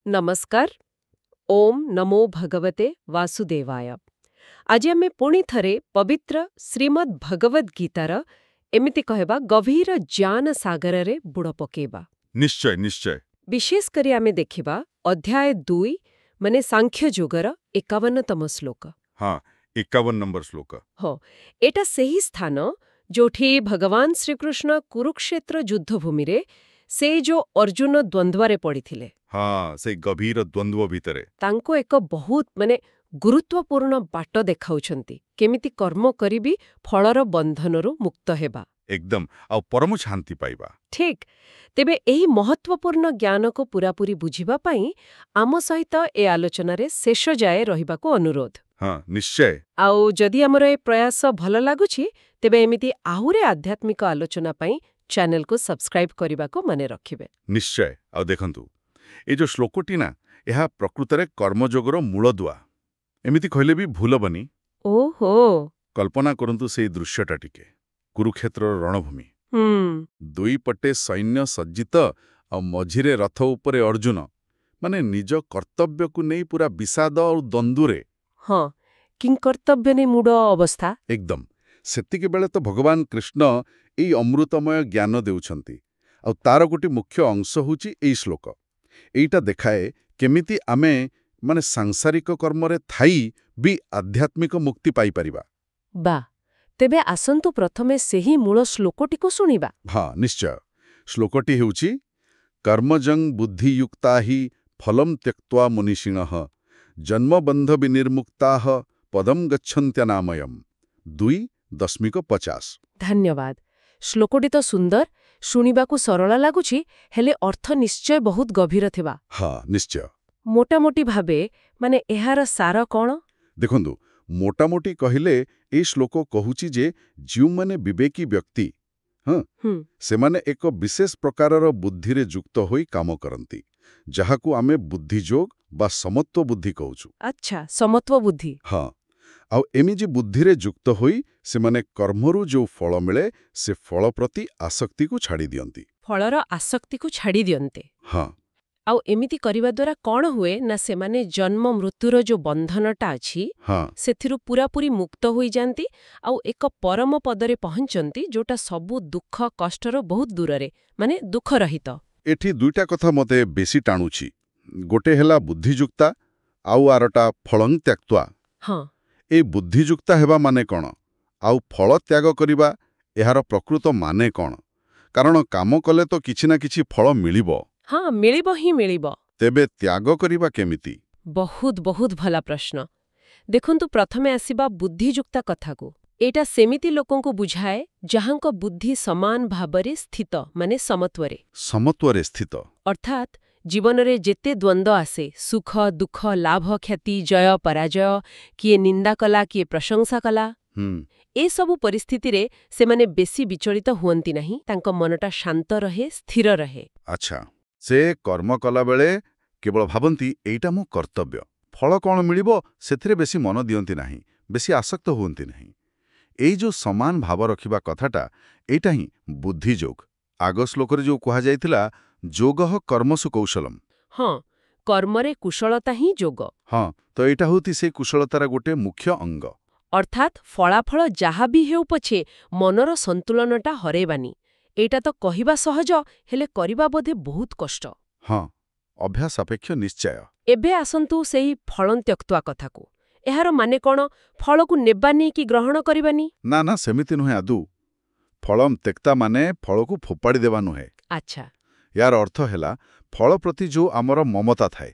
ନମସ୍କାର। ଓମ୍ ନମୋ ଭଗବତେ ବାସୁଦେବାୟ। ଆଜି ଆମେ ପୁଣି ଥରେ ପବିତ୍ର ଶ୍ରୀମଦ୍ ଭଗବଦ୍ ଗୀତାର ଏମିତି କହିବା ଗଭୀର ଜ୍ଞାନ ସାଗରରେ ବୁଡ଼ ପକେଇବା। ନିଶ୍ଚୟ ନିଶ୍ଚୟ। ବିଶେଷ କରି ଆମେ ଦେଖିବା ଅଧ୍ୟାୟ 2 ମାନେ ସାଂଖ୍ୟ ଯୋଗର 51ତମ ଶ୍ଲୋକ। ହଁ, 51 ନମ୍ବର ଶ୍ଲୋକ। ହଁ, ଏଟା ସେହି ସ୍ଥାନ ଯୋଉଠି ଭଗବାନ ଶ୍ରୀକୃଷ୍ଣ କୁରୁକ୍ଷେତ୍ର ଯୁଦ୍ଧଭୂମିରେ ସେ ଯୋ ଅର୍ଜୁନ ଦ୍ୱନ୍ଦ୍ୱରେ ପଡ଼ିଥିଲେ। ହଁ, ସେଇ ଗଭୀର ଦ୍ୱନ୍ଦ୍ୱ ଭିତରେ। ତାଙ୍କୁ ଏକ ବହୁତ ଗୁରୁତ୍ୱପୂର୍ଣ୍ଣ ବାଟ ଦେଖାଉଛନ୍ତି କେମିତି କର୍ମ କରିବି ଫଳର ବନ୍ଧନରୁ ମୁକ୍ତ ହେବା। ଏକଦମ, ଆଉ ପରମ ଶାନ୍ତି ପାଇବା। ଠିକ୍। ତେବେ ଏହି ମହତ୍ୱପୂର୍ଣ୍ଣ ଜ୍ଞାନକୁ ପୂରାପୂରି ବୁଝିବା ପାଇଁ ଆମ ସହିତ ଏ ଆଲୋଚନାରେ ଶେଷ ଯାଏ ରହିବାକୁ ଅନୁରୋଧ। ହଁ, ନିଶ୍ଚୟ। ଆଉ ଯଦି ଆମର ଏ ପ୍ରୟାସ ଭଲ ଲାଗୁଛି ତେବେ ଏମିତି ଆହୁରି ଆଧ୍ୟାତ୍ମିକ ଆଲୋଚନା ପାଇଁ ଚ୍ୟାନେଲକୁ ସବସ୍କ୍ରାଇବ କରିବାକୁ ମନେ ରଖିବେ। ନିଶ୍ଚୟ। ଆଉ ଦେଖନ୍ତୁ, ଏଇ ଯୋଉ ଶ୍ଲୋକଟି ନା, ଏହା ପ୍ରକୃତରେ କର୍ମଯୋଗର ମୂଳଦୁଆ। ଏମିତି କହିଲେ ବି ଭୁଲ ହବନି। ଓହୋ। କଳ୍ପନା କରନ୍ତୁ ସେଇ ଦୃଶ୍ୟଟା ଟିକେ। କୁରୁକ୍ଷେତ୍ରର ରଣଭୂମି। ହୁଁ। ଦୁଇ ପଟେ ସୈନ୍ୟ ସଜ୍ଜିତ, ଆଉ ମଝିରେ ରଥ ଉପରେ ଅର୍ଜୁନ। ମାନେ ନିଜ କର୍ତ୍ତବ୍ୟକୁ ନେଇ ପୁରା ବିଷାଦ ଆଉ ଦ୍ୱନ୍ଦ୍ୱରେ। ହଁ, କିଂକର୍ତ୍ତବ୍ୟନି ମୂଢ଼ ଅବସ୍ଥା। ଏକଦମ। ସେତିକିବେଳେ ତ ଭଗବାନ କୃଷ୍ଣ ଏଇ ଅମୃତମୟ ଜ୍ଞାନ ଦେଉଛନ୍ତି। ଆଉ ତାର ଗୋଟେ ମୁଖ୍ୟ ଅଂଶ ହେଉଛି ଏଇ ଶ୍ଲୋକ। ଏଇଟା ଦେଖାଏ କେମିତି ଆମେ ସାଂସାରିକ କର୍ମରେ ଥାଇ ବି ଆଧ୍ୟାତ୍ମିକ ମୁକ୍ତି ପାଇପାରିବା। ବା, ତେବେ ଆସନ୍ତୁ ପ୍ରଥମେ ସେହି ମୂଳ ଶ୍ଲୋକଟିକୁ ଶୁଣିବା। ହଁ, ନିଶ୍ଚୟ। ଶ୍ଲୋକଟି ହେଉଛି କର୍ମଜଂ ବୁଦ୍ଧିୟୁକ୍ତା ହି ଫଲମ୍ ତ୍ୟକ୍ତ୍ୱା ମନୀଷିଣଃ ଜନ୍ମବନ୍ଧ ବିନିର୍ମୁକ୍ତାଃ ପଦମ୍ ଗଚ୍ଛନ୍ତ୍ୟନାମୟମ୍ 2:50। ଧନ୍ୟବାଦ। ଶ୍ଲୋକଟି ତ ସୁନ୍ଦର, ଶୁଣିବାକୁ ସରଳ ଲାଗୁଛି, ହେଲେ ଅର୍ଥ ନିଶ୍ଚୟ ବହୁତ ଗଭୀର ଥିବା। ହଁ, ନିଶ୍ଚୟ। ମୋଟାମୋଟି ଭାବେ ଏହାର ସାର କ'ଣ? ଦେଖନ୍ତୁ, ମୋଟାମୋଟି କହିଲେ ଏଇ ଶ୍ଲୋକ କହୁଛି ଯେ ଯେଉଁମାନେ ବିବେକୀ ବ୍ୟକ୍ତି, ସେମାନେ ଏକ ବିଶେଷ ପ୍ରକାରର ବୁଦ୍ଧିରେ ଯୁକ୍ତ ହୋଇ କାମ କରନ୍ତି, ଯାହାକୁ ଆମେ ବୁଦ୍ଧିଯୋଗ ବା ସମତ୍ୱ ବୁଦ୍ଧି କହୁଛୁ। ଆଚ୍ଛା, ସମତ୍ୱ ବୁଦ୍ଧି। ହଁ, ଆଉ ଏମିତି ବୁଦ୍ଧିରେ ଯୁକ୍ତ ହୋଇ ସେମାନେ କର୍ମରୁ ଯେଉଁ ଫଳ ମିଳେ ସେ ଫଳ ପ୍ରତି ଆସକ୍ତିକୁ ଛାଡ଼ି ଦିଅନ୍ତି। ଫଳର ଆସକ୍ତିକୁ ଛାଡ଼ି ଦିଅନ୍ତେ। ହଁ। ଆଉ ଏମିତି କରିବା ଦ୍ୱାରା କ'ଣ ହୁଏ ନା ସେମାନେ ଜନ୍ମ ମୃତ୍ୟୁର ଯୋଉ ବନ୍ଧନଟା ଅଛି ସେଥିରୁ ପୂରାପୂରି ମୁକ୍ତ ହୋଇଯାନ୍ତି ଆଉ ଏକ ପରମ ପଦରେ ପହଞ୍ଚନ୍ତି ଯୋଉଟା ସବୁ ଦୁଃଖ କଷ୍ଟର ବହୁତ ଦୂରରେ, ଦୁଃଖରହିତ। ଏଠି ଦୁଇଟା କଥା ମୋତେ ବେଶୀ ଟାଣୁଛି। ଗୋଟେ ହେଲା ବୁଦ୍ଧିଯୁକ୍ତା, ଆଉ ଆରଟା ଫଳଂ ତ୍ୟକ୍ତ୍ୱା। ହଁ। ଏଇ ବୁଦ୍ଧିଯୁକ୍ତା ହେବା ମାନେ କ'ଣ, ଆଉ ଫଳ ତ୍ୟାଗ କରିବା, ଏହାର ପ୍ରକୃତ ମାନେ କ'ଣ? କାରଣ କାମ କଲେ ତ କିଛି ନା କିଛି ଫଳ ମିଳିବ। ହଁ, ମିଳିବ ହିଁ ମିଳିବ। ତେବେ ତ୍ୟାଗ କରିବା କେମିତି? ବହୁତ ବହୁତ ଭଲ ପ୍ରଶ୍ନ। ଦେଖନ୍ତୁ, ପ୍ରଥମେ ଆସିବା ବୁଦ୍ଧିଯୁକ୍ତ କଥାକୁ। ଏଇଟା ସେମିତି ଲୋକଙ୍କୁ ବୁଝାଏ ଯାହାଙ୍କ ବୁଦ୍ଧି ସମାନ ଭାବରେ ସ୍ଥିତ, ସମତ୍ୱରେ। ସମତ୍ୱରେ ସ୍ଥିତ ଅର୍ଥାତ୍ ଜୀବନରେ ଯେତେ ଦ୍ୱନ୍ଦ୍ୱ ଆସେ, ସୁଖ ଦୁଃଖ, ଲାଭ କ୍ଷତି, ଜୟ ପରାଜୟ, କିଏ ନିନ୍ଦା କଲା କିଏ ପ୍ରଶଂସା କଲା, ଏସବୁ ପରିସ୍ଥିତିରେ ସେମାନେ ବେଶୀ ବିଚଳିତ ହୁଅନ୍ତି ନାହିଁ। ତାଙ୍କ ମନଟା ଶାନ୍ତ ରହେ, ସ୍ଥିର ରହେ। ଆଚ୍ଛା, ସେ କର୍ମ କଲାବେଳେ କେବଳ ଭାବନ୍ତି ଏଇଟା ମୋ କର୍ତ୍ତବ୍ୟ, ଫଳ କ'ଣ ମିଳିବ ସେଥିରେ ବେଶୀ ମନ ଦିଅନ୍ତି ନାହିଁ, ବେଶୀ ଆସକ୍ତ ହୁଅନ୍ତି ନାହିଁ। ଏଇ ଯୋଉ ସମାନ ଭାବ ରଖିବା କଥାଟା, ଏଇଟା ହିଁ ବୁଦ୍ଧିଯୋଗ। ଆଗ ଶ୍ଲୋକରେ ଯୋଉ କୁହାଯାଇଥିଲା ଯୋଗଃ କର୍ମସୁ କୌଶଲମ୍। ହଁ, କର୍ମରେ କୁଶଳତା ହିଁ ଯୋଗ। ହଁ, ତ ଏଇଟା ହେଉଛି ସେ କୁଶଳତାର ଗୋଟେ ମୁଖ୍ୟ ଅଙ୍ଗ। ଅର୍ଥାତ୍ ଫଳାଫଳ ଯାହା ବି ହେଉ ପଛେ ମନର ସନ୍ତୁଳନଟା ହରେଇବାନି। ଏଇଟା ତ କହିବା ସହଜ, ହେଲେ କରିବା ବୋଧେ ବହୁତ କଷ୍ଟ। ହଁ, ଅଭ୍ୟାସ ସାପେକ୍ଷ ନିଶ୍ଚୟ। ଏବେ ଆସନ୍ତୁ ସେହି ଫଳଂ ତ୍ୟକ୍ତ୍ୱା କଥାକୁ। ଏହାର ମାନେ କ'ଣ? ଫଳକୁ ନେବାନି କି ଗ୍ରହଣ କରିବାନି? ନା ନା, ସେମିତି ନୁହେଁ ଆଦୌ। ଫଳଂ ତ୍ୟକ୍ତା ମାନେ ଫଳକୁ ଫୋପାଡ଼ି ଦେବା ନୁହେଁ। ଆଚ୍ଛା। ୟାର ଅର୍ଥ ହେଲା ଫଳ ପ୍ରତି ଯୋଉ ଆମର ମମତା ଥାଏ,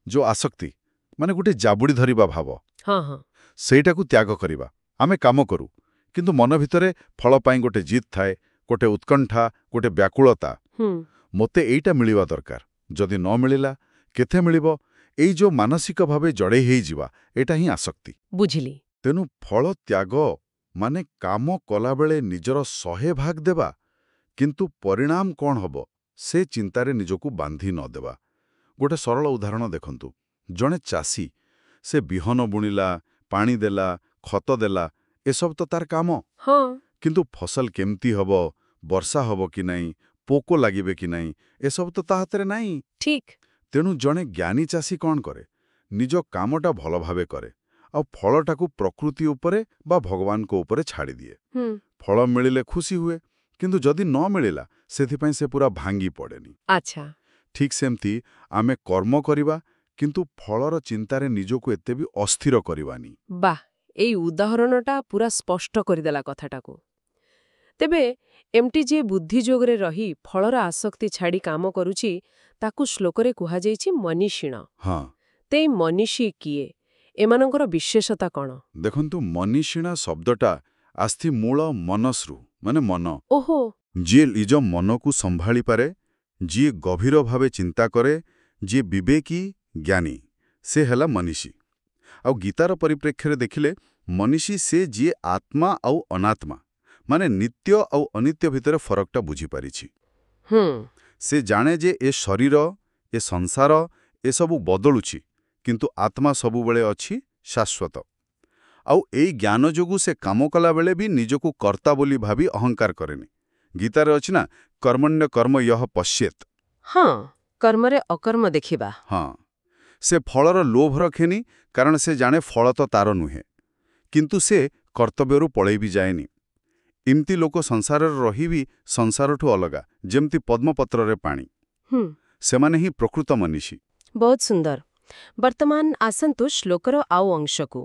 ଯୋଉ ଆସକ୍ତି, ଗୋଟେ ଜାବୁଡ଼ି ଧରିବା ଭାବ, ସେଇଟାକୁ ତ୍ୟାଗ କରିବା। ଆମେ କାମ କରୁ, କିନ୍ତୁ ମନ ଭିତରେ ଫଳ ପାଇଁ ଗୋଟେ ଜିଦ୍ ଥାଏ, ଗୋଟେ ଉତ୍କଣ୍ଠା, ଗୋଟେ ବ୍ୟାକୁଳତା। ମୋତେ ଏଇଟା ମିଳିବା ଦରକାର, ଯଦି ନ ମିଳିଲା କେତେ ମିଳିବ, ଏଇ ଯୋଉ ମାନସିକ ଭାବେ ଜଡ଼େଇ ହେଇଯିବା, ଏଇଟା ହିଁ ଆସକ୍ତି। ବୁଝିଲି। ତେଣୁ ଫଳ ତ୍ୟାଗ ମାନେ କାମ କଲାବେଳେ ନିଜର 100% ଦେବା, କିନ୍ତୁ ପରିଣାମ କ'ଣ ହବ ସେ ଚିନ୍ତାରେ ନିଜକୁ ବାନ୍ଧି ନ ଦେବା। ଗୋଟେ ସରଳ ଉଦାହରଣ ଦେଖନ୍ତୁ। ଜଣେ ଚାଷୀ, ସେ ବିହନ ବୁଣିଲା, ପାଣି ଦେଲା, ଖତ ଦେଲା, ଏସବୁ ତ ତାର କାମ। କିନ୍ତୁ ଫସଲ କେମିତି ହବ, ବର୍ଷା ହବ କି ନାହିଁ, ପୋକ ଲାଗିବେ କି ନାହିଁ, ଏସବୁ ତ ତା ହାତରେ ନାହିଁ। ଠିକ୍। ତେଣୁ ଜଣେ ଜ୍ଞାନୀ ଚାଷୀ କ'ଣ କରେ? ନିଜ କାମଟା ଭଲ ଭାବେ କରେ ଆଉ ଫଳଟାକୁ ପ୍ରକୃତି ଉପରେ ବା ଭଗବାନଙ୍କ ଉପରେ ଛାଡ଼ିଦିଏ। ଫଳ ମିଳିଲେ ଖୁସି ହୁଏ, କିନ୍ତୁ ଯଦି ନ ମିଳିଲା ସେଥିପାଇଁ ସେ ପୁରା ଭାଙ୍ଗି ପଡ଼େନି। ଆଚ୍ଛା। ଠିକ୍ ସେମିତି ଆମେ କର୍ମ କରିବା, କିନ୍ତୁ ଫଳର ଚିନ୍ତାରେ ନିଜକୁ ଏତେ ବି ଅସ୍ଥିର କରିବାନି। ବାଃ, ଏଇ ଉଦାହରଣଟା ପୁରା ସ୍ପଷ୍ଟ କରିଦେଲା କଥାଟାକୁ। ତେବେ ଏମିତି ଯିଏ ବୁଦ୍ଧିଯୋଗରେ ରହି ଫଳର ଆସକ୍ତି ଛାଡ଼ି କାମ କରୁଛି, ତାକୁ ଶ୍ଲୋକରେ କୁହାଯାଇଛି ମନୀଷିଣ। ହଁ। ତେଇ ମନୀଷୀ କିଏ? ଏମାନଙ୍କର ବିଶେଷତା କ'ଣ? ଦେଖନ୍ତୁ, ମନୀଷିଣା ଶବ୍ଦଟା ଆସ୍ଥି ମୂଳ ମନସ୍ରୁ, ମାନେ ମନ। ଓହୋ। ଯିଏ ନିଜ ମନକୁ ସମ୍ଭାଳି ପାରେ, ଯିଏ ଗଭୀର ଭାବେ ଚିନ୍ତା କରେ, ଯିଏ ବିବେକୀ ଜ୍ଞାନୀ, ସେ ହେଲା ମନୀଷୀ। ଆଉ ଗୀତାର ପରିପ୍ରେକ୍ଷୀରେ ଦେଖିଲେ ମନୀଷୀ ସେ ଯିଏ ଆତ୍ମା ଆଉ ଅନାତ୍ମା, ମାନେ ନିତ୍ୟ ଆଉ ଅନିତ୍ୟ ଭିତରେ ଫରକଟା ବୁଝିପାରିଛି। ସେ ଜାଣେ ଯେ ଏ ଶରୀର, ଏ ସଂସାର, ଏସବୁ ବଦଳୁଛି, କିନ୍ତୁ ଆତ୍ମା ସବୁବେଳେ ଅଛି, ଶାଶ୍ୱତ। ଆଉ ଏଇ ଜ୍ଞାନ ଯୋଗୁଁ ସେ କାମ କଲାବେଳେ ବି ନିଜକୁ କର୍ତ୍ତା ବୋଲି ଭାବି ଅହଙ୍କାର କରେନି। ଗୀତାରେ ଅଛି ନା, କର୍ମଣ୍ୟ କର୍ମ ୟଃ ପଶ୍ୟେତ୍। ହଁ, କର୍ମରେ ଅକର୍ମ ଦେଖିବା। ହଁ, ସେ ଫଳର ଲୋଭ ରଖେନି, କାରଣ ସେ ଜାଣେ ଫଳ ତ ତାର ନୁହେଁ। କିନ୍ତୁ ସେ କର୍ତ୍ତବ୍ୟରୁ ପଳେଇ ବି ଯାଏନି। ଏମିତି ଲୋକ ସଂସାରରେ ରହି ବି ସଂସାରଠୁ ଅଲଗା, ଯେମିତି ପଦ୍ମପତ୍ରରେ ପାଣି। ସେମାନେ ହିଁ ପ୍ରକୃତ ମନୀଷୀ। ବହୁତ ସୁନ୍ଦର। ବର୍ତ୍ତମାନ ଆସନ୍ତୁ ଶ୍ଲୋକର ଆଉ ଅଂଶକୁ।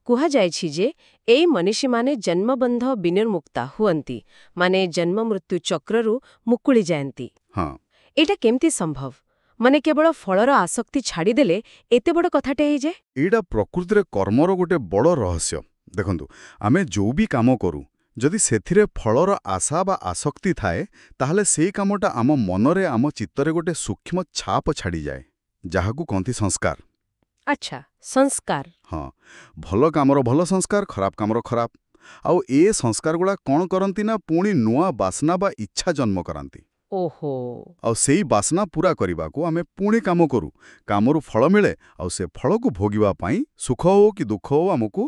କୁହାଯାଇଛି ଯେ ଏଇ ମନୀଷୀମାନେ ଜନ୍ମବନ୍ଧ ବିନିର୍ମୁକ୍ତା ହୁଅନ୍ତି, ମାନେ ଜନ୍ମ ମୃତ୍ୟୁ ଚକ୍ରରୁ ମୁକୁଳି ଯାଆନ୍ତି। ହଁ। ଏଇଟା କେମିତି ସମ୍ଭବ? ମାନେ କେବଳ ଫଳର ଆସକ୍ତି ଛାଡ଼ିଦେଲେ ଏତେ ବଡ଼ କଥାଟେ ହେଇଯାଏ? ଏଇଟା ପ୍ରକୃତିରେ କର୍ମର ଗୋଟେ ବଡ଼ ରହସ୍ୟ। ଦେଖନ୍ତୁ, ଆମେ ଯୋଉ ବି କାମ କରୁ, ଯଦି ସେଥିରେ ଫଳର ଆଶା ବା ଆସକ୍ତି ଥାଏ, ତାହେଲେ ସେଇ କାମଟା ଆମ ମନରେ, ଆମ ଚିତ୍ତରେ ଗୋଟେ ସୂକ୍ଷ୍ମ ଛାପ ଛାଡ଼ିଯାଏ, ଯାହାକୁ କହନ୍ତି ସଂସ୍କାର। ଆଚ୍ଛା, ସଂସ୍କାର। ହଁ, ଭଲ କାମର ଭଲ ସଂସ୍କାର, ଖରାପ କାମର ଖରାପ। ଆଉ ଏ ସଂସ୍କାରଗୁଡ଼ା କ'ଣ କରନ୍ତି ନା, ପୁଣି ନୂଆ ବାସନା ବା ଇଚ୍ଛା ଜନ୍ମ କରାନ୍ତି। ଓହୋ। ଆଉ ସେଇ ବାସନା ପୂରା କରିବାକୁ ଆମେ ପୁଣି କାମ କରୁ, କାମରୁ ଫଳ ମିଳେ, ଆଉ ସେ ଫଳକୁ ଭୋଗିବା ପାଇଁ ସୁଖ ହଉ କି ଦୁଃଖ ହଉ ଆମକୁ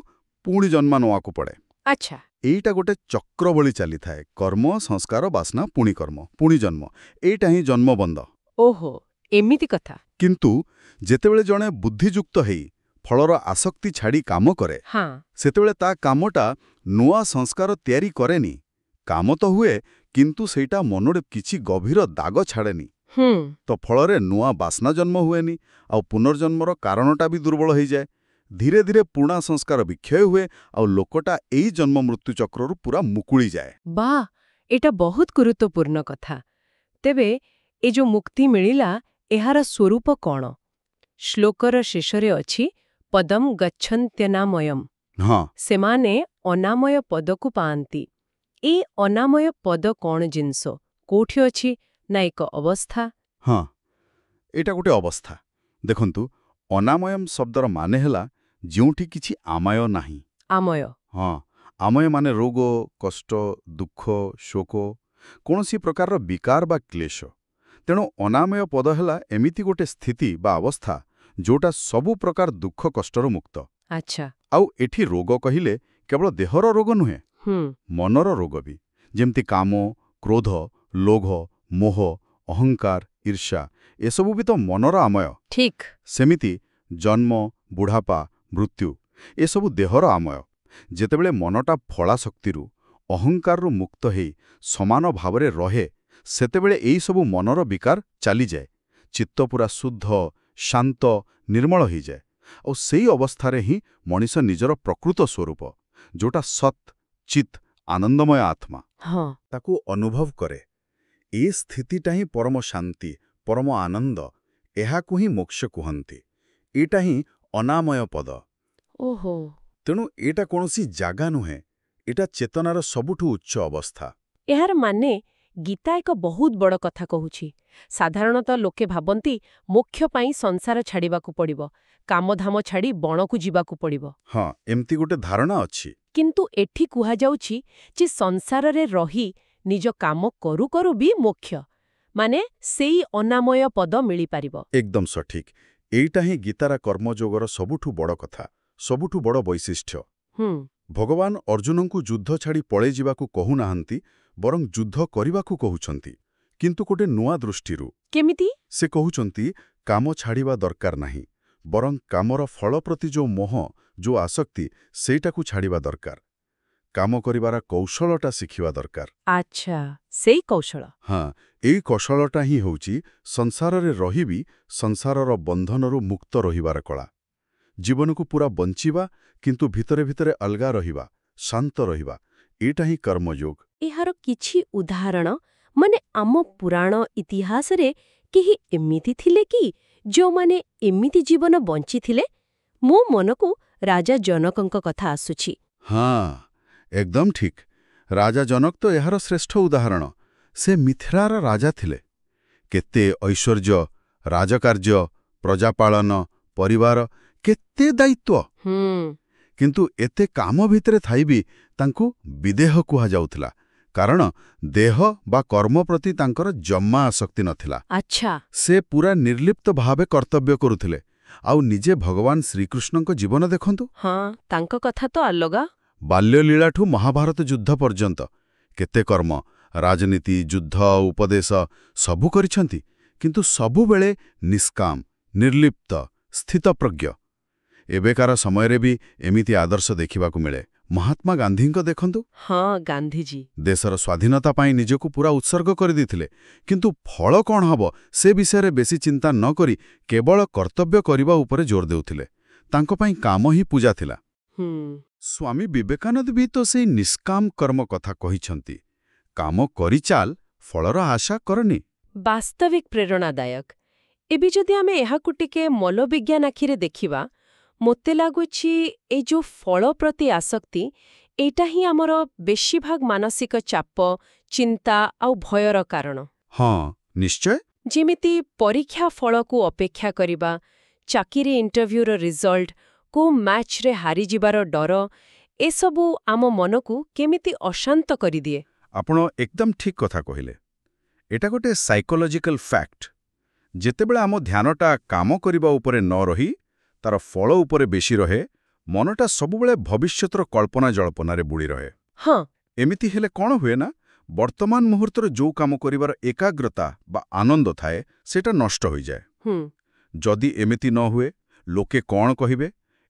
ପୁଣି ଜନ୍ମ ନେବାକୁ ପଡ଼େ। ଆଚ୍ଛା। ଏଇଟା ଗୋଟେ ଚକ୍ର ଭଳି ଚାଲିଥାଏ। କର୍ମ, ସଂସ୍କାର, ବାସନା, ପୁଣି କର୍ମ, ପୁଣି ଜନ୍ମ। ଏଇଟା ହିଁ ଜନ୍ମବନ୍ଧ। ଓହୋ, ଏମିତି କଥା। କିନ୍ତୁ ଯେତେବେଳେ ଜଣେ ବୁଦ୍ଧିଯୁକ୍ତ ହେଇ ଫଳର ଆସକ୍ତି ଛାଡ଼ି କାମ କରେ, ସେତେବେଳେ ତା କାମଟା ନୂଆ ସଂସ୍କାର ତିଆରି କରେନି। କାମ ତ ହୁଏ, କିନ୍ତୁ ସେଇଟା ମନରେ କିଛି ଗଭୀର ଦାଗ ଛାଡ଼େନି। ତ ଫଳରେ ନୂଆ ବାସନା ଜନ୍ମ ହୁଏନି, ଆଉ ପୁନର୍ଜନ୍ମର କାରଣଟା ବି ଦୁର୍ବଳ ହେଇଯାଏ। ଧୀରେ ଧୀରେ ପୁରୁଣା ସଂସ୍କାର ବିକ୍ଷୟ ହୁଏ, ଆଉ ଲୋକଟା ଏଇ ଜନ୍ମ ମୃତ୍ୟୁ ଚକ୍ରରୁ ପୁରା ମୁକୁଳିଯାଏ। ବାଃ, ଏଇଟା ବହୁତ ଗୁରୁତ୍ୱପୂର୍ଣ୍ଣ କଥା। ତେବେ ଏ ଯୋଉ ମୁକ୍ତି ମିଳିଲା, ଏହାର ସ୍ୱରୂପ କ'ଣ? ଶ୍ଲୋକର ଶେଷରେ ଅଛି ପଦମ୍ ଗଚ୍ଛନ୍ତ୍ୟନାମୟମ୍। ହଁ। ସେମାନେ ଅନାମୟ ପଦକୁ ପାଆନ୍ତି। ଏଇ ଅନାମୟ ପଦ କ'ଣ ଜିନିଷ? କୋଉଠି ଅଛି? ନା ଏକ ଅବସ୍ଥା? ହଁ, ଏଇଟା ଗୋଟେ ଅବସ୍ଥା। ଦେଖନ୍ତୁ, ଅନାମୟମ୍ ଶବ୍ଦର ମାନେ ହେଲା ଯେଉଁଠି କିଛି ଆମାୟ ନାହିଁ। ଆମୟ? ହଁ, ଆମୟ ମାନେ ରୋଗ, କଷ୍ଟ, ଦୁଃଖ, ଶୋକ, କୌଣସି ପ୍ରକାରର ବିକାର ବା କ୍ଲେଶ। ତେଣୁ ଅନାମୟ ପଦ ହେଲା ଏମିତି ଗୋଟେ ସ୍ଥିତି ବା ଅବସ୍ଥା ଯୋଉଟା ସବୁ ପ୍ରକାର ଦୁଃଖ କଷ୍ଟରୁ ମୁକ୍ତ। ଆଚ୍ଛା। ଆଉ ଏଠି ରୋଗ କହିଲେ କେବଳ ଦେହର ରୋଗ ନୁହେଁ, ମନର ରୋଗ ବି, ଯେମିତି କାମ, କ୍ରୋଧ, ଲୋଭ, ମୋହ, ଅହଙ୍କାର, ଈର୍ଷା, ଏସବୁ ବି ତ ମନର ଆମୟ। ଠିକ୍। ସେମିତି ଜନ୍ମ, ବୁଢ଼ାପା, ମୃତ୍ୟୁ, ଏସବୁ ଦେହର ଆମୟ। ଯେତେବେଳେ ମନଟା ଫଳାଶକ୍ତିରୁ, ଅହଙ୍କାରରୁ ମୁକ୍ତ ହେଇ ସମାନ ଭାବରେ ରହେ, ସେତେବେଳେ ଏଇସବୁ ମନର ବିକାର ଚାଲିଯାଏ। ଚିତ୍ତ ପୁରା ଶୁଦ୍ଧ, ଶାନ୍ତ, ନିର୍ମଳ ହେଇଯାଏ। ଆଉ ସେଇ ଅବସ୍ଥାରେ ହିଁ ମଣିଷ ନିଜର ପ୍ରକୃତ ସ୍ୱରୂପ, ଯୋଉଟା ସତ୍, ଚିତ୍, ଆନନ୍ଦମୟ ଆତ୍ମା, ତାକୁ ଅନୁଭବ କରେ। ଏ ସ୍ଥିତିଟା ହିଁ ପରମ ଶାନ୍ତି, ପରମ ଆନନ୍ଦ। ଏହାକୁ ହିଁ ମୋକ୍ଷ କୁହନ୍ତି। ଏଇଟା ହିଁ ଅନାମୟ ପଦ। ଓହୋ। ତେଣୁ ଏଇଟା କୌଣସି ଜାଗା ନୁହେଁ, ଏଇଟା ଚେତନାର ସବୁଠୁ ଉଚ୍ଚ ଅବସ୍ଥା। ଏହାର ମାନେ ଗୀତା ଏକ ବହୁତ ବଡ଼ କଥା କହୁଛି। ସାଧାରଣତଃ ଲୋକେ ଭାବନ୍ତି ମୋକ୍ଷ ପାଇଁ ସଂସାର ଛାଡ଼ିବାକୁ ପଡ଼ିବ, କାମଧାମ ଛାଡ଼ି ବଣକୁ ଯିବାକୁ ପଡ଼ିବ। ହଁ, ଏମିତି ଗୋଟେ ଧାରଣା ଅଛି। କିନ୍ତୁ ଏଠି କୁହାଯାଉଛି ଯେ ସଂସାରରେ ରହି ନିଜ କାମ କରୁ କରୁ ବି ମୋକ୍ଷ, ମାନେ ସେଇ ଅନାମୟ ପଦ ମିଳିପାରିବ। ଏକଦମ ସଠିକ୍। ଏଇଟା ହିଁ ଗୀତାର କର୍ମଯୋଗର ସବୁଠୁ ବଡ଼ କଥା, ସବୁଠୁ ବଡ଼ ବୈଶିଷ୍ଟ୍ୟ। ଭଗବାନ ଅର୍ଜୁନଙ୍କୁ ଯୁଦ୍ଧ ଛାଡ଼ି ପଳେଇ ଯିବାକୁ କହୁନାହାନ୍ତି, ବରଂ ଯୁଦ୍ଧ କରିବାକୁ କହୁଛନ୍ତି। କିନ୍ତୁ ଗୋଟେ ନୂଆ ଦୃଷ୍ଟିରୁ। କେମିତି? ସେ କହୁଛନ୍ତି କାମ ଛାଡ଼ିବା ଦରକାର ନାହିଁ, ବରଂ କାମର ଫଳ ପ୍ରତି ଯୋଉ ମୋହ, ଯୋଉ ଆସକ୍ତି, ସେଇଟାକୁ ଛାଡ଼ିବା ଦରକାର। କାମ କରିବାର କୌଶଳଟା ଶିଖିବା ଦରକାର। ଆଚ୍ଛା, ସେଇ କୌଶଳ। ହଁ, ଏଇ କୌଶଳଟା ହିଁ ହେଉଛି ସଂସାରରେ ରହିବି ସଂସାରର ବନ୍ଧନରୁ ମୁକ୍ତ ରହିବାର କଳା। ଜୀବନକୁ ପୁରା ବଞ୍ଚିବା, କିନ୍ତୁ ଭିତରେ ଭିତରେ ଅଲଗା ରହିବା, ଶାନ୍ତ ରହିବା, ଏଇଟା ହିଁ କର୍ମଯୋଗ। ଏହାର କିଛି ଉଦାହରଣ, ମାନେ ଆମ ପୁରାଣ ଇତିହାସରେ କେହି ଏମିତି ଥିଲେ କି ଯେଉଁମାନେ ଏମିତି ଜୀବନ ବଞ୍ଚିଥିଲେ? ମୋ ମନକୁ ରାଜା ଜନକଙ୍କ କଥା ଆସୁଛି। ହଁ, ଏକଦମ ଠିକ୍। ରାଜା ଜନକ ତ ଏହାର ଶ୍ରେଷ୍ଠ ଉଦାହରଣ। ସେ ମିଥିଳାର ରାଜା ଥିଲେ। କେତେ ଐଶ୍ୱର୍ଯ୍ୟ, ରାଜକାର୍ଯ୍ୟ, ପ୍ରଜାପାଳନ, ପରିବାର, କେତେ ଦାୟିତ୍ୱ। କିନ୍ତୁ ଏତେ କାମ ଭିତରେ ଥାଇ ବି ତାଙ୍କୁ ବିଦେହ କୁହାଯାଉଥିଲା, କାରଣ ଦେହ ବା କର୍ମ ପ୍ରତି ତାଙ୍କର ଜମା ଆସକ୍ତି ନଥିଲା। ଆଚ୍ଛା। ସେ ପୁରା ନିର୍ଲିପ୍ତ ଭାବେ କର୍ତ୍ତବ୍ୟ କରୁଥିଲେ। ଆଉ ନିଜେ ଭଗବାନ ଶ୍ରୀକୃଷ୍ଣଙ୍କ ଜୀବନ ଦେଖନ୍ତୁ। ହଁ, ତାଙ୍କ କଥା ତ ଅଲଗା। ବାଲ୍ୟଲୀଳାଠୁ ମହାଭାରତ ଯୁଦ୍ଧ ପର୍ଯ୍ୟନ୍ତ କେତେ କର୍ମ, ରାଜନୀତି, ଯୁଦ୍ଧ, ଉପଦେଶ ସବୁ କରିଛନ୍ତି, କିନ୍ତୁ ସବୁବେଳେ ନିଷ୍କାମ, ନିର୍ଲିପ୍ତ, ସ୍ଥିତପ୍ରଜ୍ଞ। ଏବେକାର ସମୟରେ ବି ଏମିତି ଆଦର୍ଶ ଦେଖିବାକୁ ମିଳେ। ମହାତ୍ମା ଗାନ୍ଧୀଙ୍କ ଦେଖନ୍ତୁ। ହଁ, ଗାନ୍ଧୀଜୀ ଦେଶର ସ୍ୱାଧୀନତା ପାଇଁ ନିଜକୁ ପୁରା ଉତ୍ସର୍ଗ କରିଦେଇଥିଲେ, କିନ୍ତୁ ଫଳ କ'ଣ ହେବ ସେ ବିଷୟରେ ବେଶୀ ଚିନ୍ତା ନ କରି କେବଳ କର୍ତ୍ତବ୍ୟ କରିବା ଉପରେ ଜୋର ଦେଉଥିଲେ। ତାଙ୍କ ପାଇଁ କାମ ହିଁ ପୂଜା ଥିଲା। ସ୍ୱାମୀ ବିବେକାନନ୍ଦ ବି ତ ସେଇ ନିଷ୍କାମ କର୍ମ କଥା କହିଛନ୍ତି। କାମ କରିଚାଲ, ଫଳର ଆଶା କରନି। ବାସ୍ତବିକ ପ୍ରେରଣାଦାୟକ। ଏବେ ଯଦି ଆମେ ଏହାକୁ ଟିକେ ମନୋବିଜ୍ଞାନ ଆଖିରେ ଦେଖିବା, ମୋତେ ଲାଗୁଛି ଏ ଯୋଉ ଫଳ ପ୍ରତି ଆସକ୍ତି, ଏଇଟା ହିଁ ଆମର ବେଶୀଭାଗ ମାନସିକ ଚାପ, ଚିନ୍ତା ଆଉ ଭୟର କାରଣ। ହଁ, ନିଶ୍ଚୟ। ଯେମିତି ପରୀକ୍ଷା ଫଳକୁ ଅପେକ୍ଷା କରିବା, ଚାକିରି ଇଣ୍ଟରଭ୍ୟୁର ରିଜଲ୍ଟ, କୋଉ ମ୍ୟାଚ୍ରେ ହାରିଯିବାର ଡର, ଏସବୁ ଆମ ମନକୁ କେମିତି ଅଶାନ୍ତ କରିଦିଏ। ଆପଣ ଏକଦମ ଠିକ୍ କଥା କହିଲେ। ଏଟା ଗୋଟେ ସାଇକୋଲୋଜିକାଲ ଫ୍ୟାକ୍ଟ। ଯେତେବେଳେ ଆମ ଧ୍ୟାନଟା କାମ କରିବା ଉପରେ ନ ରହି ତାର ଫଳ ଉପରେ ବେଶୀ ରହେ, ମନଟା ସବୁବେଳେ ଭବିଷ୍ୟତର କଳ୍ପନା ଜଳ୍ପନାରେ ବୁଡ଼ି ରହେ। ହଁ। ଏମିତି ହେଲେ କ'ଣ ହୁଏ ନା, ବର୍ତ୍ତମାନ ମୁହୂର୍ତ୍ତରେ ଯୋଉ କାମ କରିବାର ଏକାଗ୍ରତା ବା ଆନନ୍ଦ ଥାଏ, ସେଇଟା ନଷ୍ଟ ହୋଇଯାଏ। ଯଦି ଏମିତି ନ ହୁଏ, ଲୋକେ କ'ଣ କହିବେ,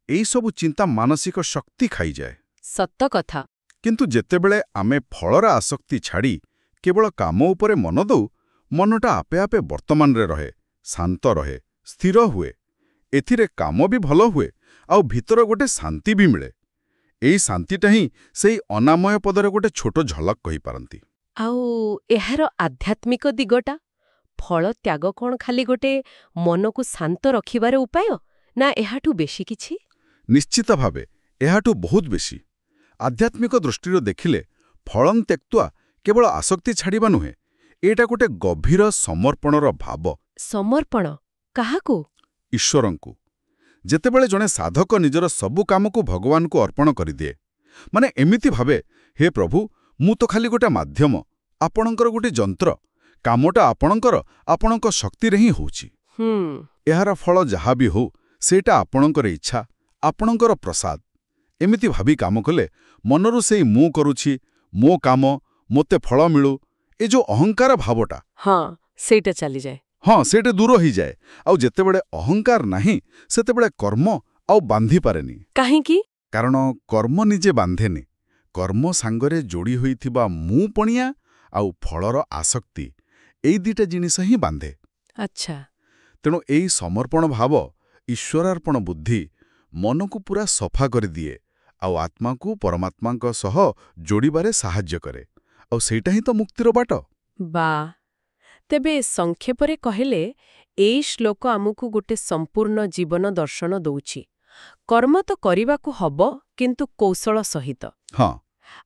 ଏଇସବୁ ଚିନ୍ତା ମାନସିକ ଶକ୍ତି ଖାଇଯାଏ। ସତ କଥା। କିନ୍ତୁ ଯେତେବେଳେ ଆମେ ଫଳର ଆସକ୍ତି ଛାଡ଼ି କେବଳ କାମ ଉପରେ ମନ ଦଉ, ମନଟା ଆପେ ଆପେ ବର୍ତ୍ତମାନରେ ରହେ, ଶାନ୍ତ ରହେ, ସ୍ଥିର ହୁଏ। ଏଥିରେ କାମ ବି ଭଲ ହୁଏ, ଆଉ ଭିତର ଗୋଟେ ଶାନ୍ତି ବି ମିଳେ। ଏଇ ଶାନ୍ତିଟା ହିଁ ସେଇ ଅନାମୟ ପଦର ଗୋଟେ ଛୋଟ ଝଲକ କହିପାରନ୍ତି। ଆଉ ଏହାର ଆଧ୍ୟାତ୍ମିକ ଦିଗଟା? ଫଳ ତ୍ୟାଗ କ'ଣ ଖାଲି ଗୋଟେ ମନକୁ ଶାନ୍ତ ରଖିବାର ଉପାୟ, ନା ଏହାଠୁ ବେଶୀ କିଛି? ନିଶ୍ଚିତ ଭାବେ ଏହାଠୁ ବହୁତ ବେଶୀ। ଆଧ୍ୟାତ୍ମିକ ଦୃଷ୍ଟିରୁ ଦେଖିଲେ ଫଳଂ ତ୍ୟକ୍ତ୍ୱା କେବଳ ଆସକ୍ତି ଛାଡ଼ିବା ନୁହେଁ, ଏଇଟା ଗୋଟେ ଗଭୀର ସମର୍ପଣର ଭାବ। ସମର୍ପଣ? କାହାକୁ? ଈଶ୍ୱରଙ୍କୁ। ଯେତେବେଳେ ଜଣେ ସାଧକ ନିଜର ସବୁ କାମକୁ ଭଗବାନଙ୍କୁ ଅର୍ପଣ କରିଦିଏ, ମାନେ ଏମିତି ଭାବେ, ହେ ପ୍ରଭୁ, ମୁଁ ତ ଖାଲି ଗୋଟେ ମାଧ୍ୟମ, ଆପଣଙ୍କର ଗୋଟେ ଯନ୍ତ୍ର, କାମଟା ଆପଣଙ୍କର, ଆପଣଙ୍କ ଶକ୍ତିରେ ହିଁ ହେଉଛି। ଏହାର ଫଳ ଯାହା ବି ହଉ, ସେଇଟା ଆପଣଙ୍କର ଇଚ୍ଛା, ଆପଣଙ୍କର ପ୍ରସାଦ। ଏମିତି ଭାବି କାମ କଲେ ମନରୁ ସେଇ ମୁଁ କରୁଛି, ମୋ କାମ, ମୋତେ ଫଳ ମିଳୁ, ଏ ଯୋଉ ଅହଙ୍କାର ଭାବଟା, ହଁ, ସେଇଟା ଚାଲିଯାଏ। ହଁ, ସେଇଟା ଦୂର ହେଇଯାଏ। ଆଉ ଯେତେବେଳେ ଅହଙ୍କାର ନାହିଁ, ସେତେବେଳେ କର୍ମ ଆଉ ବାନ୍ଧି ପାରେନି। କାହିଁକି? କାରଣ କର୍ମ ନିଜେ ବାନ୍ଧେନି। କର୍ମ ସାଙ୍ଗରେ ଯୋଡ଼ି ହୋଇଥିବା ମୁଁ ପଣିଆ ଆଉ ଫଳର ଆସକ୍ତି, ଏଇ ଦିଟା ଜିନିଷ ହିଁ ବାନ୍ଧେ। ଆଚ୍ଛା। ତେଣୁ ଏଇ ସମର୍ପଣ ଭାବ, ଈଶ୍ୱରାର୍ପଣ ବୁଦ୍ଧି ମନକୁ ପୁରା ସଫା କରିଦିଏ, ଆଉ ଆତ୍ମାକୁ ପରମାତ୍ମାଙ୍କ ସହ ଯୋଡ଼ିବାରେ ସାହାଯ୍ୟ କରେ। ଆଉ ସେଇଟା ହିଁ ତ ମୁକ୍ତିର ବାଟ। ବାଃ! ତେବେ ସଂକ୍ଷେପରେ କହିଲେ, ଏଇ ଶ୍ଲୋକ ଆମକୁ ଗୋଟେ ସମ୍ପୂର୍ଣ୍ଣ ଜୀବନ ଦର୍ଶନ ଦଉଛି। କର୍ମ ତ କରିବାକୁ ହବ, କିନ୍ତୁ କୌଶଳ ସହିତ। ହଁ।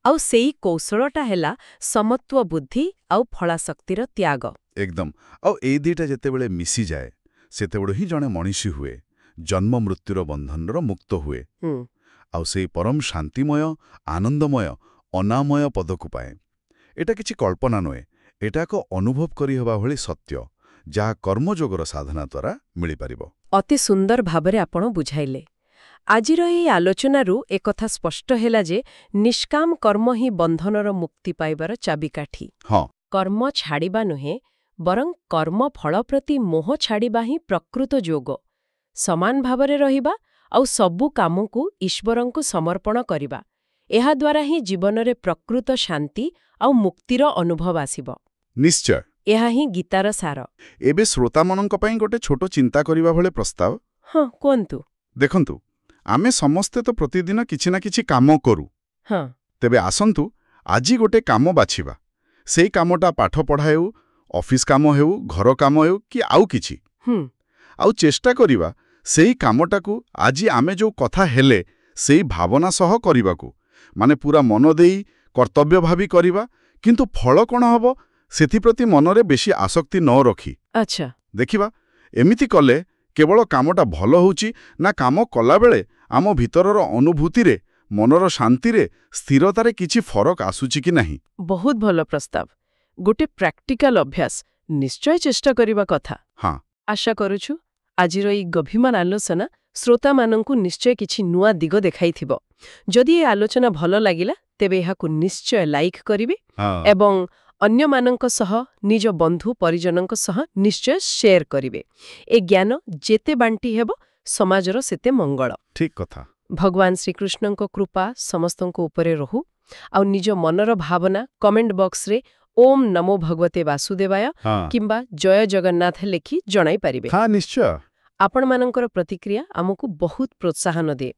ଆଉ ସେଇ କୌଶଳଟା ହେଲା ସମତ୍ୱ ବୁଦ୍ଧି ଆଉ ଫଳାଶକ୍ତିର ତ୍ୟାଗ। ଏକଦମ। ଆଉ ଏଇ ଦିଟା ଯେତେବେଳେ ମିଶିଯାଏ, ସେତେବେଳେ ହିଁ ଜଣେ ମଣିଷୀ ହୁଏ, ଜନ୍ମ ମୃତ୍ୟୁର ବନ୍ଧନର ମୁକ୍ତ ହୁଏ। ଆଉ ସେଇ ପରମ ଶାନ୍ତିମୟ, ଆନନ୍ଦମୟ, ଅନାମୟ ପଦକୁ ପାଏ। ଏଟା କିଛି କଳ୍ପନା ନୁହେଁ, ଏଟା ଏକ ଅନୁଭବ କରିହେବା ଭଳି ସତ୍ୟ, ଯାହା କର୍ମଯୋଗର ସାଧନା ଦ୍ୱାରା ମିଳିପାରିବ। ଅତି ସୁନ୍ଦର ଭାବରେ ଆପଣ ବୁଝାଇଲେ। ଆଜିର ଏହି ଆଲୋଚନାରୁ ଏକଥା ସ୍ପଷ୍ଟ ହେଲା ଯେ ନିଷ୍କାମ କର୍ମ ହିଁ ବନ୍ଧନର ମୁକ୍ତି ପାଇବାର ଚାବିକାଠି। ହଁ। କର୍ମ ଛାଡ଼ିବା ନୁହେଁ, ବରଂ କର୍ମ ଫଳ ପ୍ରତି ମୋହ ଛାଡ଼ିବା ହିଁ ପ୍ରକୃତ ଯୋଗ। ସମାନ ଭାବରେ ରହିବା ଆଉ ସବୁ କାମକୁ ଈଶ୍ୱରଙ୍କୁ ସମର୍ପଣ କରିବା। ଏହାଦ୍ୱାରା ହିଁ ଜୀବନରେ ପ୍ରକୃତ ଶାନ୍ତି ଆଉ ମୁକ୍ତିର ଅନୁଭବ ଆସିବ। ନିଶ୍ଚୟ। ଏହା ହିଁ ଗୀତାର ସାର। ଏବେ ଶ୍ରୋତାମାନଙ୍କ ପାଇଁ ଗୋଟେ ଛୋଟ ଚିନ୍ତା କରିବା ଭଳି ପ୍ରସ୍ତାବ। ହଁ, କୁହନ୍ତୁ। ଦେଖନ୍ତୁ, ଆମେ ସମସ୍ତେ ତ ପ୍ରତିଦିନ କିଛି ନା କିଛି କାମ କରୁ। ହଁ। ତେବେ ଆସନ୍ତୁ ଆଜି ଗୋଟେ କାମ ବାଛିବା। ସେଇ କାମଟା ପାଠପଢ଼ା ହେଉ, ଅଫିସ୍ କାମ ହେଉ, ଘର କାମ ହେଉ କି ଆଉ କିଛି। ଆଉ ଚେଷ୍ଟା କରିବା ସେଇ କାମଟାକୁ ଆଜି ଆମେ ଯୋଉ କଥା ହେଲେ ସେଇ ଭାବନା ସହ କରିବାକୁ। ମାନେ ପୁରା ମନ ଦେଇ କର୍ତ୍ତବ୍ୟ ଭାବି କରିବା, କିନ୍ତୁ ଫଳ କ'ଣ ହେବ ସେଥିପ୍ରତି ମନରେ ବେଶୀ ଆସକ୍ତି ନ ରଖି। ଆଚ୍ଛା। ଦେଖିବା ଏମିତି କଲେ କେବଳ କାମଟା ଭଲ ହେଉଛି ନା କାମ କଲାବେଳେ ଆମ ଭିତରର ଅନୁଭୂତିରେ, ମନର ଶାନ୍ତିରେ, ସ୍ଥିରତାରେ କିଛି ଫରକ ଆସୁଛି କି ନାହିଁ। ବହୁତ ଭଲ ପ୍ରସ୍ତାବ। ଗୋଟେ ପ୍ରାକ୍ଟିକାଲ ଅଭ୍ୟାସ ନିଶ୍ଚୟ ଚେଷ୍ଟା କରିବା କଥା। ହଁ। ଆଶା କରୁଛୁ ଆଜିର ଏହି ଗଭୀର ଆଲୋଚନା ଶ୍ରୋତାମାନଙ୍କୁ ନିଶ୍ଚୟ କିଛି ନୂଆ ଦିଗ ଦେଖାଇଥିବ। ଯଦି ଏ ଆଲୋଚନା ଭଲ ଲାଗିଲା ତେବେ ଏହାକୁ ନିଶ୍ଚୟ ଲାଇକ୍ କରିବେ ଏବଂ ଅନ୍ୟମାନଙ୍କ ସହ, ନିଜ ବନ୍ଧୁ ପରିଜନଙ୍କ ସହ ନିଶ୍ଚୟ ସେୟାର କରିବେ। ଏ ଜ୍ଞାନ ଯେତେ ବାଣ୍ଟି ହେବ ସମାଜର ସେତେ ମଙ୍ଗଳ। ଠିକ୍ କଥା। ଭଗବାନ ଶ୍ରୀକୃଷ୍ଣଙ୍କ କୃପା ସମସ୍ତଙ୍କ ଉପରେ ରହୁ। ଆଉ ନିଜ ମନର ଭାବନା କମେଣ୍ଟ ବକ୍ସରେ ଓମ୍ ନମୋ ଭଗବତେ ବାସୁଦେବାୟ କିମ୍ବା ଜୟ ଜଗନ୍ନାଥ ଲେଖି ଜଣାଇ ପାରିବେ। ହଁ, ନିଶ୍ଚୟ। ଆପଣମାନଙ୍କର ପ୍ରତିକ୍ରିୟା ଆମକୁ ବହୁତ ପ୍ରୋତ୍ସାହନ ଦିଏ।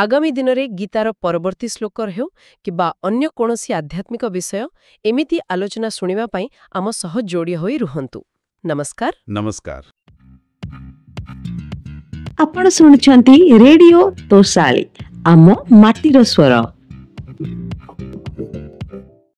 ଆଗାମୀ ଦିନରେ ଗୀତାର ପରବର୍ତ୍ତୀ ଶ୍ଲୋକ ହେଉ କିମ୍ବା ଅନ୍ୟ କୌଣସି ଆଧ୍ୟାତ୍ମିକ ବିଷୟ ଏମିତି ଆଲୋଚନା ଶୁଣିବା ପାଇଁ ଆମ ସହ ଯୋଡ଼ି ହୋଇ ରୁହନ୍ତୁ। ନମସ୍କାର। ନମସ୍କାର। ଆପଣ ଶୁଣୁଛନ୍ତି ରେଡିଓ ତୋଷାଳୀ, ଆମ ମାଟିର ସ୍ୱର।